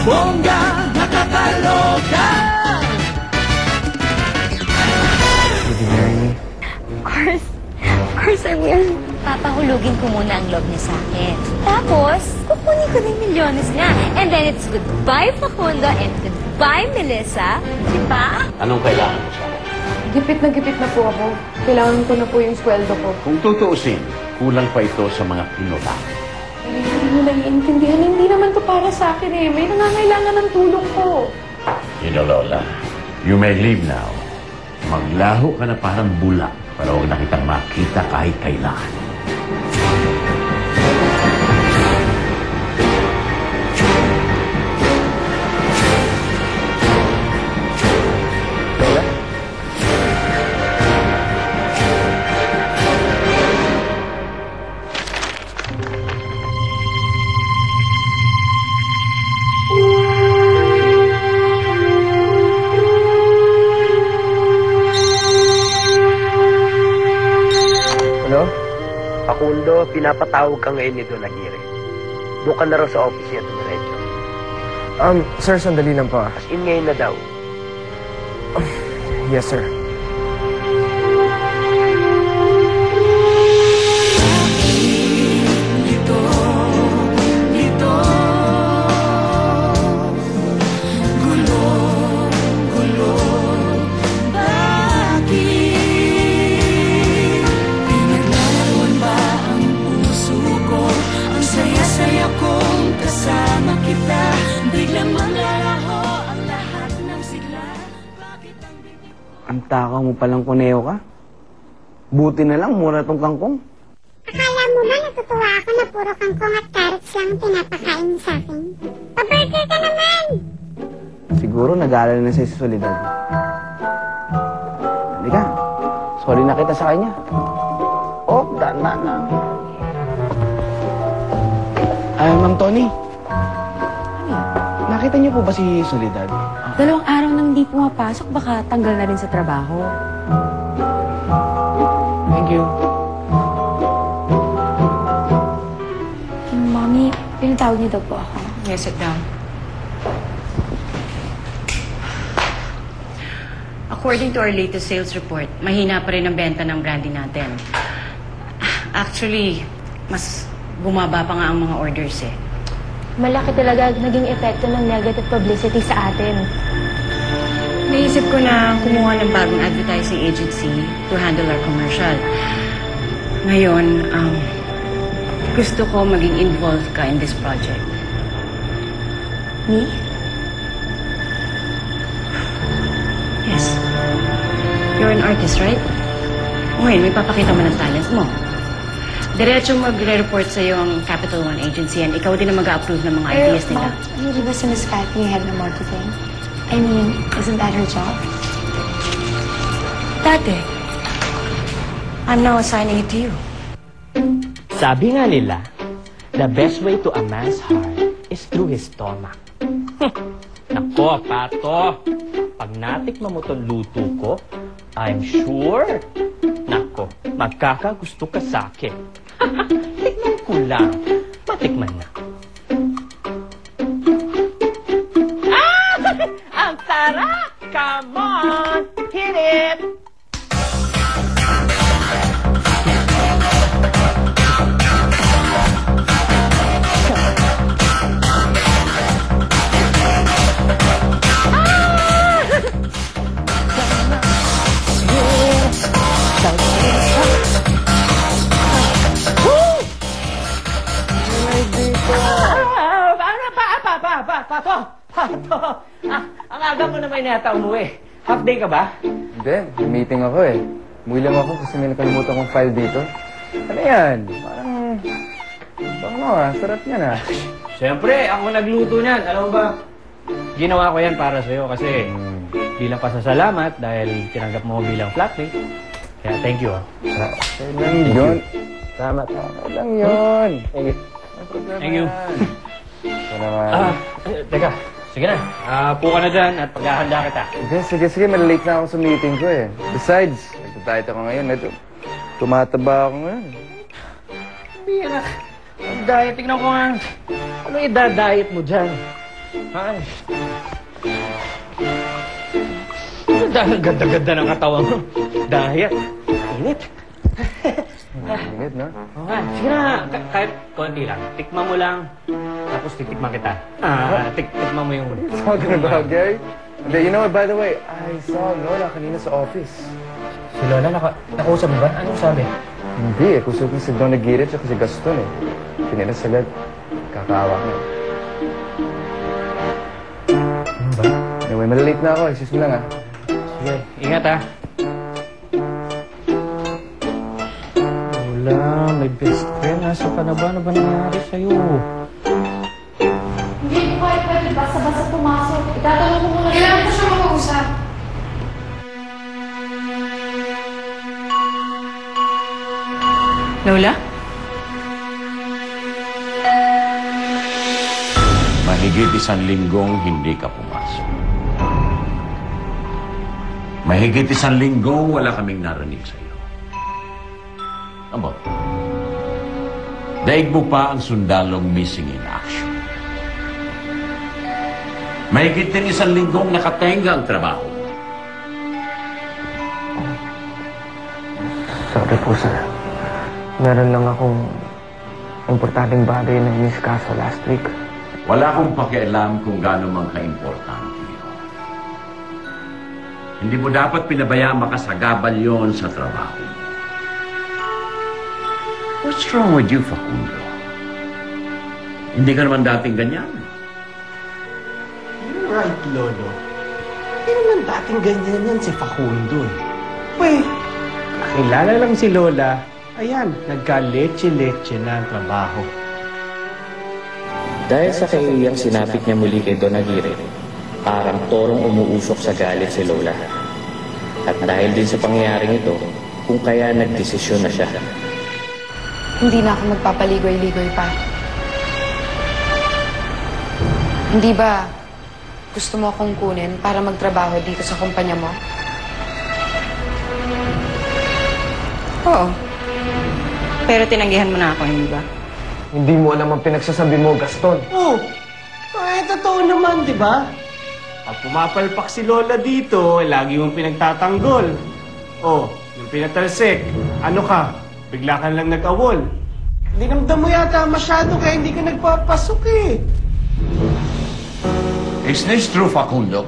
bongga, nakakaloka. Would you marry me? Of course I will. Papahulugin ko muna ang loob niya sa akin. Tapos, kukunin ko yung milyones niya. And then it's goodbye Facundo and goodbye Melissa. Diba? Anong kailangan mo sa akin? Gipit na po ako. Kailangan ko na po yung sweldo ko. Kung tutuusin, kulang pa ito sa mga pinula. Hindi mo naiintindihan. Hindi naman to para sa akin eh. May nangangailangan ng tulong ko. You know, Lola, you may leave now. Maglaho ka na parang bula para huwag na kitang makita kahit kailan. Facundo, pinapatawag ka ngayon ni Don Aguirre. Doon ka na raw sa office niya, dumiretso. Sir, sandali lang po. As in ngayon na daw. Yes, sir. Ang takaw mo palang kuneo ka. Buti na lang, mura tong kangkong. Akala mo ba natutuwa ako na puro kangkong at carrots lang ang pinapakain mo sa akin? Pa-burger ka naman! Siguro nag-aalala na siya sa solidad. Halika, sorry na kita sa kanya. Oh, dana na. Ay, Ma'am Tony. Nakita niyo po ba si Soledad? 2 araw nang di pumapasok, baka tanggal na rin sa trabaho. Thank you. Mommy, pinatawag niyo daw po ako. Yes, sit down. According to our latest sales report, mahina pa rin ang benta ng brandy natin. Actually, mas bumaba pa nga ang mga orders eh. Malaki talaga naging epekto ng negative publicity sa atin. Naisip ko na kumuha ng bagong advertising agency to handle our commercial. Ngayon, gusto ko maging involved ka in this project. Me? Yes. You're an artist, right? Ngayon, may papakita mo ng talent mo. Diretsong magre-report sa'yo ang Capital One Agency and ikaw din ang mag-a-approve ng mga ideas nila. Hindi ba si Miss Cathy head ng marketing? I mean, isn't that her job? Dati, I'm now assigning it to you. Sabi nga nila, the best way to a man's heart is through his stomach. Nako, Pato, pag natikman mo tong luto ko, I'm sure, nako, magkakagusto ka sa'kin. Tikman ko lang, matikman na. Ang sarap! Come on! Hit it! Pato! Ang aga mo naman yata umuwi. Half day ka ba? Hindi, may meeting ako eh. Umuwi lang ako kasi may nakalimutan kong file dito. Ano yan? Parang sarap yan ah. Siyempre, ako nagluto niyan. Alam mo ba, ginawa ko yan para sa'yo kasi bilang pasasalamat dahil tinanggap mo bilang flatmate. Kaya thank you ah. Okay lang yun. Salamat. Okay lang yun. Thank you. Ito naman. Teka. Sige na. Po ka na dyan at paghahanda kita. Sige. Malalate na ako sa meeting ko eh. Besides, nagda-diet ako ngayon. Tumataba ako ngayon. Hindi na. Ang diet, tignan ko nga. Ano i-diet mo dyan? Ay. Ganda-ganda ng katawan mo. Dahil, init. Init, no? Oo nga. Sige na, kahit konti lang. Tikman mo lang. Tapos titikman kita. Tikman mo yung... Talking about Gary? Hindi, you know what, by the way, I saw Lola kanina sa office. Si Lola, nakausap mo ba? Anong sabi? Hindi eh, kusog na si Don Aguirre at si Gaston eh. Pinilas agad. Kakaawa na. Ano ba? Anyway, malilate na ako. Excuse me lang ah. Sige, ingat ha. Lola, may best friend. Nasa ka na ba? Ano ba nangyari sa'yo? Hindi ko kahit pwede basta-basta pumasok. Itatanong ko muna. Kailangan ko siya makausap. Lola? Mahigit 1 linggong hindi ka pumasok. Mahigit 1 linggong wala kaming narinig sa iyo. Abo, daig mo pa ang sundalong missing in action. Mahigit din 1 linggong nakatenga ang trabaho. Sorry po, sir. Meron lang akong importanteng bagay na iniskaso last week. Wala akong pakialam kung gaano man ka-importante yun. Hindi mo dapat pinabayaan makasagabal yon sa trabaho. What's wrong with you, Facundo? Hindi ka naman dating ganyan. You're right, Lolo. Hindi naman dating ganyan yan si Facundo eh. Weh, kakilala lang si Lola. Ayan, nagka-leche-leche na ang trabaho. Dahil sa kaiyang sinapit niya muli kay Don Aguirre, parang torong umuusok sa galit si Lola. At dahil din sa pangyayaring ito, kung kaya nagdesisyon na siya. Hindi na ako magpapaligoy-ligoy pa. Hindi ba gusto mo akong kunin para magtrabaho dito sa kumpanya mo? Oo. Pero tinanggihan mo na ako, hindi ba? Hindi mo alam ang pinagsasabi mo, Gaston. Oh, totoo naman, di ba? Pag pumapalpak si Lola dito, lagi mong pinagtatanggol. Oh, yung pinatalsik, ano ka? Bigla ka lang nag-awol. Dinamdam mo yata masyado kaya hindi ka nagpapasok eh. Is this true, Facundo?